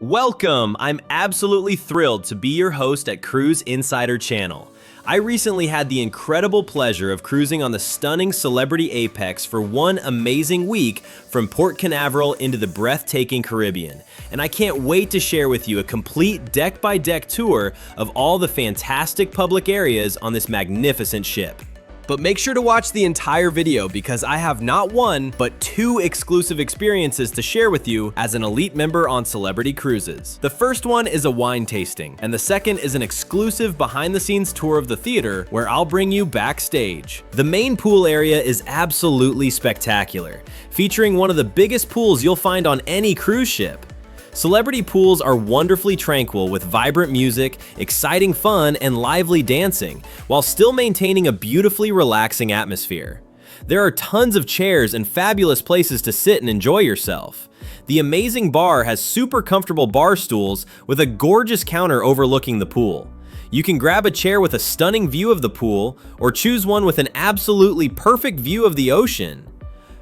Welcome! I'm absolutely thrilled to be your host at Cruise Insider Channel. I recently had the incredible pleasure of cruising on the stunning Celebrity Apex for one amazing week from Port Canaveral into the breathtaking Caribbean. And I can't wait to share with you a complete deck-by-deck tour of all the fantastic public areas on this magnificent ship. But make sure to watch the entire video because I have not one, but two exclusive experiences to share with you as an elite member on Celebrity Cruises. The first one is a wine tasting, and the second is an exclusive behind-the-scenes tour of the theater where I'll bring you backstage. The main pool area is absolutely spectacular, featuring one of the biggest pools you'll find on any cruise ship. Celebrity pools are wonderfully tranquil with vibrant music, exciting fun, and lively dancing, while still maintaining a beautifully relaxing atmosphere. There are tons of chairs and fabulous places to sit and enjoy yourself. The amazing bar has super comfortable bar stools with a gorgeous counter overlooking the pool. You can grab a chair with a stunning view of the pool, or choose one with an absolutely perfect view of the ocean.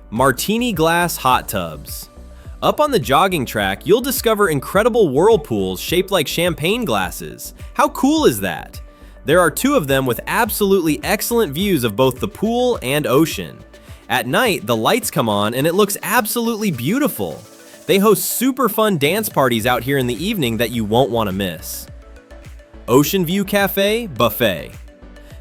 Martini glass hot tubs. Up on the jogging track, you'll discover incredible whirlpools shaped like champagne glasses. How cool is that? There are two of them with absolutely excellent views of both the pool and ocean. At night, the lights come on and it looks absolutely beautiful. They host super fun dance parties out here in the evening that you won't want to miss. Ocean View Cafe Buffet.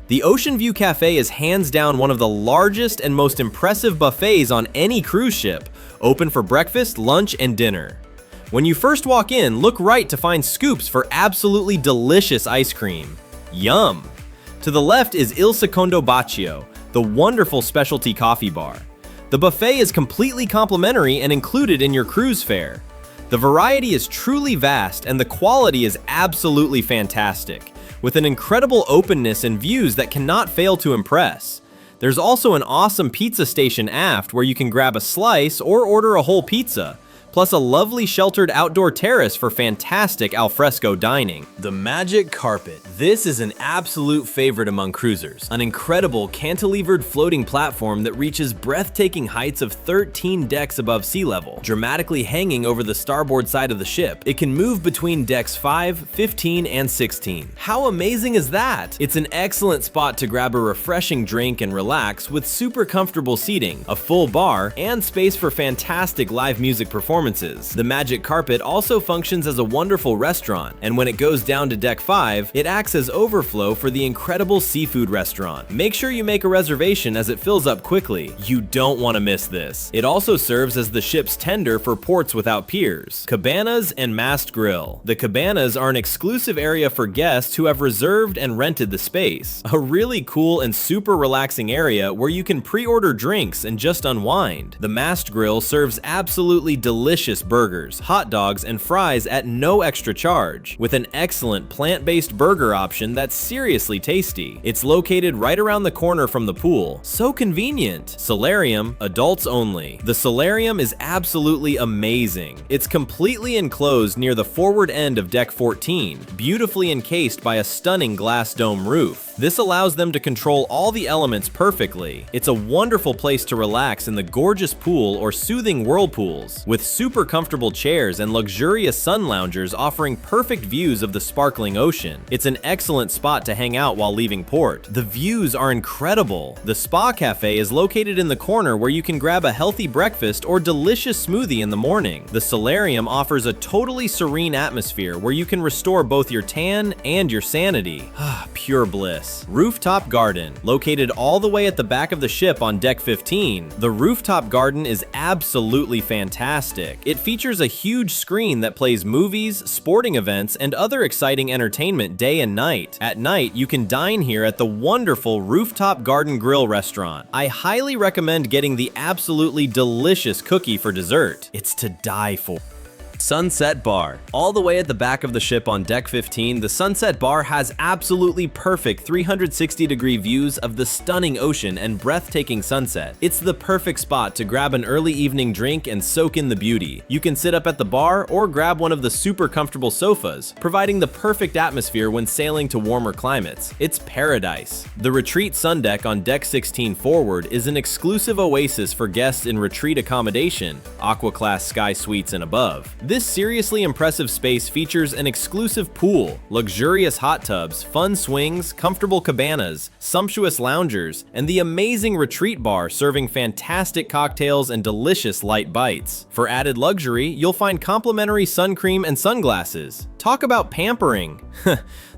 The Ocean View Cafe is hands down one of the largest and most impressive buffets on any cruise ship, open for breakfast, lunch, and dinner. When you first walk in, look right to find scoops for absolutely delicious ice cream. Yum! To the left is Il Secondo Bacio, the wonderful specialty coffee bar. The buffet is completely complimentary and included in your cruise fare. The variety is truly vast and the quality is absolutely fantastic, with an incredible openness and views that cannot fail to impress. There's also an awesome pizza station aft where you can grab a slice or order a whole pizza, plus a lovely sheltered outdoor terrace for fantastic alfresco dining. The Magic Carpet. This is an absolute favorite among cruisers. An incredible cantilevered floating platform that reaches breathtaking heights of 13 decks above sea level, dramatically hanging over the starboard side of the ship. It can move between decks 5, 15, and 16. How amazing is that? It's an excellent spot to grab a refreshing drink and relax with super comfortable seating, a full bar, and space for fantastic live music performances. The Magic Carpet also functions as a wonderful restaurant, and when it goes down to deck 5, it acts as overflow for the incredible seafood restaurant. Make sure you make a reservation as it fills up quickly. You don't want to miss this. It also serves as the ship's tender for ports without piers. Cabanas and Mast Grill. The cabanas are an exclusive area for guests who have reserved and rented the space. A really cool and super relaxing area where you can pre-order drinks and just unwind. The Mast Grill serves absolutely delicious burgers, hot dogs, and fries at no extra charge, with an excellent plant-based burger option that's seriously tasty. It's located right around the corner from the pool. So convenient. Solarium, adults only. The solarium is absolutely amazing. It's completely enclosed near the forward end of deck 14, beautifully encased by a stunning glass dome roof. This allows them to control all the elements perfectly. It's a wonderful place to relax in the gorgeous pool or soothing whirlpools, with super comfortable chairs and luxurious sun loungers offering perfect views of the sparkling ocean. It's an excellent spot to hang out while leaving port. The views are incredible. The Spa Cafe is located in the corner where you can grab a healthy breakfast or delicious smoothie in the morning. The solarium offers a totally serene atmosphere where you can restore both your tan and your sanity. Pure bliss. Rooftop Garden. Located all the way at the back of the ship on deck 15, the rooftop garden is absolutely fantastic. It features a huge screen that plays movies, sporting events, and other exciting entertainment day and night. At night, you can dine here at the wonderful Rooftop Garden Grill restaurant. I highly recommend getting the absolutely delicious cookie for dessert. It's to die for. Sunset Bar. All the way at the back of the ship on deck 15, the Sunset Bar has absolutely perfect 360-degree views of the stunning ocean and breathtaking sunset. It's the perfect spot to grab an early evening drink and soak in the beauty. You can sit up at the bar or grab one of the super comfortable sofas, providing the perfect atmosphere when sailing to warmer climates. It's paradise. The Retreat Sun Deck on deck 16 forward is an exclusive oasis for guests in retreat accommodation, Aqua Class Sky Suites and above. This seriously impressive space features an exclusive pool, luxurious hot tubs, fun swings, comfortable cabanas, sumptuous loungers, and the amazing retreat bar serving fantastic cocktails and delicious light bites. For added luxury, you'll find complimentary sun cream and sunglasses. Talk about pampering!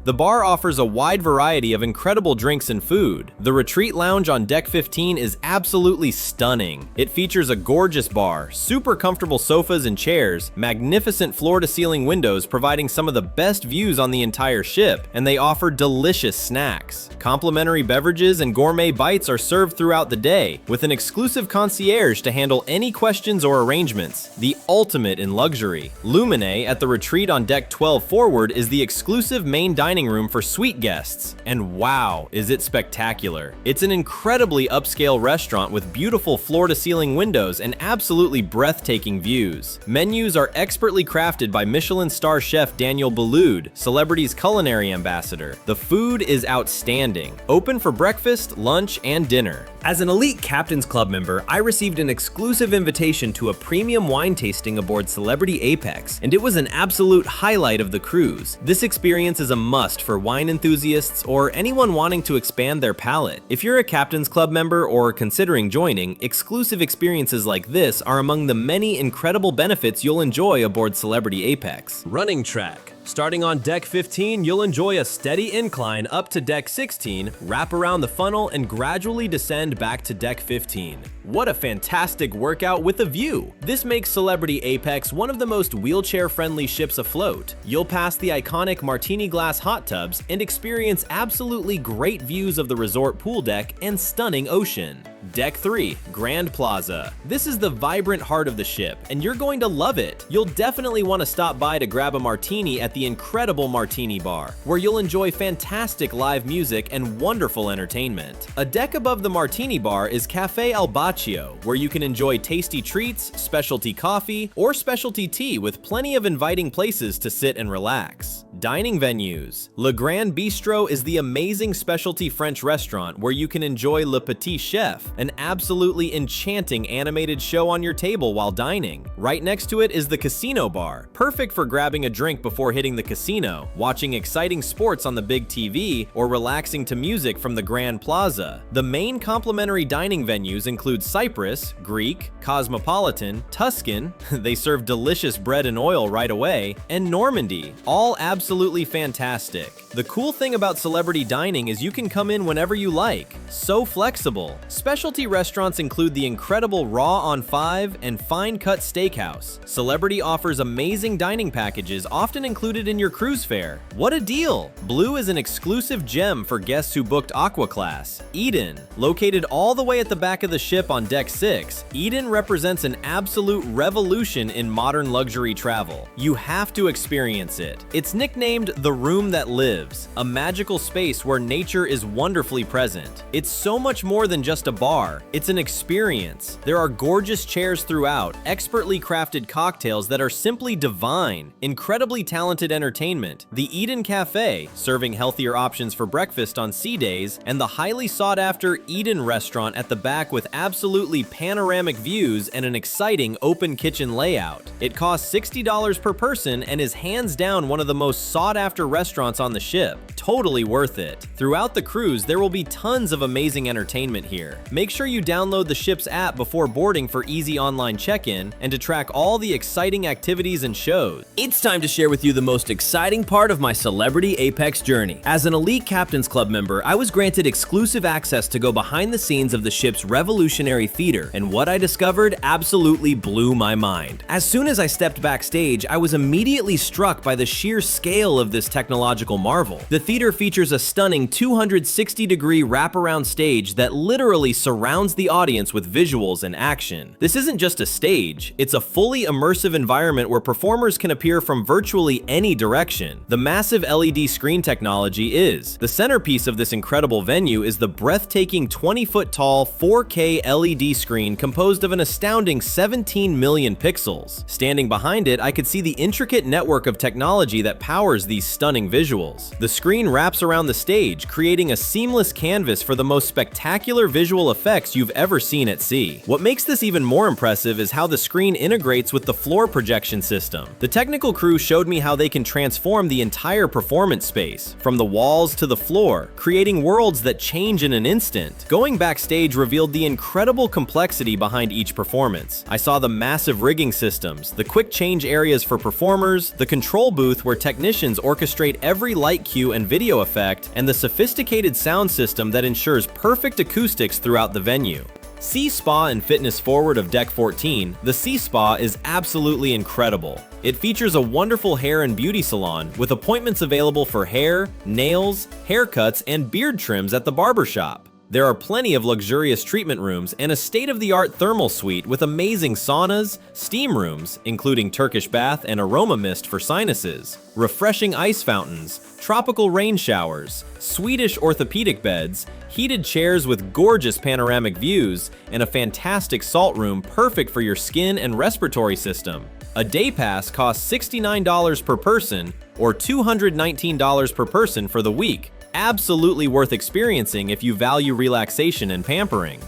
The bar offers a wide variety of incredible drinks and food. The retreat lounge on Deck 15 is absolutely stunning. It features a gorgeous bar, super comfortable sofas and chairs, magnificent floor-to-ceiling windows providing some of the best views on the entire ship, and they offer delicious snacks. Complimentary beverages and gourmet bites are served throughout the day, with an exclusive concierge to handle any questions or arrangements, the ultimate in luxury. Lumine at the retreat on Deck 12 forward is the exclusive main dining room for suite guests, and wow, is it spectacular. It's an incredibly upscale restaurant with beautiful floor-to-ceiling windows and absolutely breathtaking views. Menus are expertly crafted by Michelin star chef Daniel Boulud, Celebrity's culinary ambassador. The food is outstanding, open for breakfast, lunch, and dinner. As an elite Captain's Club member, I received an exclusive invitation to a premium wine tasting aboard Celebrity Apex, and it was an absolute highlight of the cruise. This experience is a must for wine enthusiasts or anyone wanting to expand their palate. If you're a Captain's Club member or considering joining, exclusive experiences like this are among the many incredible benefits you'll enjoy aboard Celebrity Apex. Running track. Starting on Deck 15, you'll enjoy a steady incline up to Deck 16, wrap around the funnel, and gradually descend back to Deck 15. What a fantastic workout with a view! This makes Celebrity Apex one of the most wheelchair-friendly ships afloat. You'll pass the iconic martini glass hot tubs and experience absolutely great views of the resort pool deck and stunning ocean. Deck 3, Grand Plaza. This is the vibrant heart of the ship, and you're going to love it. You'll definitely want to stop by to grab a martini at the incredible Martini Bar, where you'll enjoy fantastic live music and wonderful entertainment. A deck above the Martini Bar is Cafe Al Baccio, where you can enjoy tasty treats, specialty coffee, or specialty tea with plenty of inviting places to sit and relax. Dining venues. Le Grand Bistro is the amazing specialty French restaurant where you can enjoy Le Petit Chef, an absolutely enchanting animated show on your table while dining. Right next to it is the Casino Bar, perfect for grabbing a drink before hitting the casino, watching exciting sports on the big TV, or relaxing to music from the Grand Plaza. The main complimentary dining venues include Cyprus, Greek, Cosmopolitan, Tuscan, they serve delicious bread and oil right away, and Normandy, all absolutely fantastic. The cool thing about celebrity dining is you can come in whenever you like. So flexible. Specialty restaurants include the incredible Raw on 5 and Fine Cut Steakhouse. Celebrity offers amazing dining packages often included in your cruise fare. What a deal! Blue is an exclusive gem for guests who booked Aqua Class. Eden. Located all the way at the back of the ship on Deck 6, Eden represents an absolute revolution in modern luxury travel. You have to experience it. It's nicknamed the Room That Lives, a magical space where nature is wonderfully present. It's so much more than just a bar. It's an experience. There are gorgeous chairs throughout, expertly crafted cocktails that are simply divine, incredibly talented entertainment, the Eden Cafe, serving healthier options for breakfast on sea days, and the highly sought-after Eden restaurant at the back with absolutely panoramic views and an exciting open kitchen layout. It costs $60 per person and is hands down one of the most sought-after restaurants on the ship. Totally worth it. Throughout the cruise, there will be tons of amazing entertainment here. Make sure you download the ship's app before boarding for easy online check-in and to track all the exciting activities and shows. It's time to share with you the most exciting part of my Celebrity Apex journey. As an elite Captain's Club member, I was granted exclusive access to go behind the scenes of the ship's revolutionary theater, and what I discovered absolutely blew my mind. As soon as I stepped backstage, I was immediately struck by the sheer scale of this technological marvel. The theater features a stunning 260-degree wraparound stage that literally surrounds the audience with visuals and action. This isn't just a stage, it's a fully immersive environment where performers can appear from virtually any direction. The massive LED screen technology is. The centerpiece of this incredible venue is the breathtaking 20-foot tall 4K LED screen composed of an astounding 17 million pixels. Standing behind it, I could see the intricate network of technology that powers these stunning visuals. The screen screen wraps around the stage, creating a seamless canvas for the most spectacular visual effects you've ever seen at sea. What makes this even more impressive is how the screen integrates with the floor projection system. The technical crew showed me how they can transform the entire performance space, from the walls to the floor, creating worlds that change in an instant. Going backstage revealed the incredible complexity behind each performance. I saw the massive rigging systems, the quick change areas for performers, the control booth where technicians orchestrate every light cue and video effect, and the sophisticated sound system that ensures perfect acoustics throughout the venue. Sea Spa and Fitness forward of Deck 14, the Sea Spa is absolutely incredible. It features a wonderful hair and beauty salon with appointments available for hair, nails, haircuts, and beard trims at the barbershop. There are plenty of luxurious treatment rooms and a state-of-the-art thermal suite with amazing saunas, steam rooms, including Turkish bath and aroma mist for sinuses, refreshing ice fountains, tropical rain showers, Swedish orthopedic beds, heated chairs with gorgeous panoramic views, and a fantastic salt room perfect for your skin and respiratory system. A day pass costs $69 per person or $219 per person for the week. Absolutely worth experiencing if you value relaxation and pampering.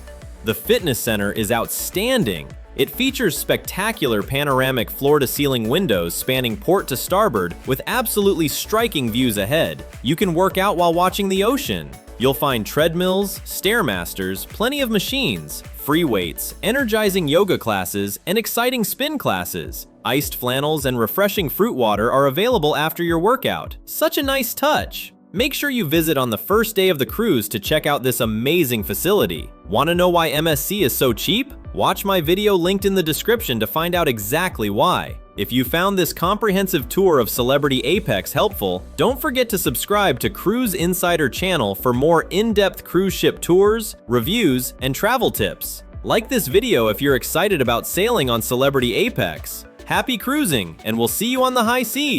The fitness center is outstanding. It features spectacular panoramic floor-to-ceiling windows spanning port to starboard with absolutely striking views ahead. You can work out while watching the ocean. You'll find treadmills, stairmasters, plenty of machines, free weights, energizing yoga classes, and exciting spin classes. Iced flannels and refreshing fruit water are available after your workout. Such a nice touch! Make sure you visit on the first day of the cruise to check out this amazing facility. Want to know why MSC is so cheap? Watch my video linked in the description to find out exactly why. If you found this comprehensive tour of Celebrity Apex helpful, don't forget to subscribe to Cruise Insider channel for more in-depth cruise ship tours, reviews, and travel tips. Like this video if you're excited about sailing on Celebrity Apex. Happy cruising, and we'll see you on the high seas!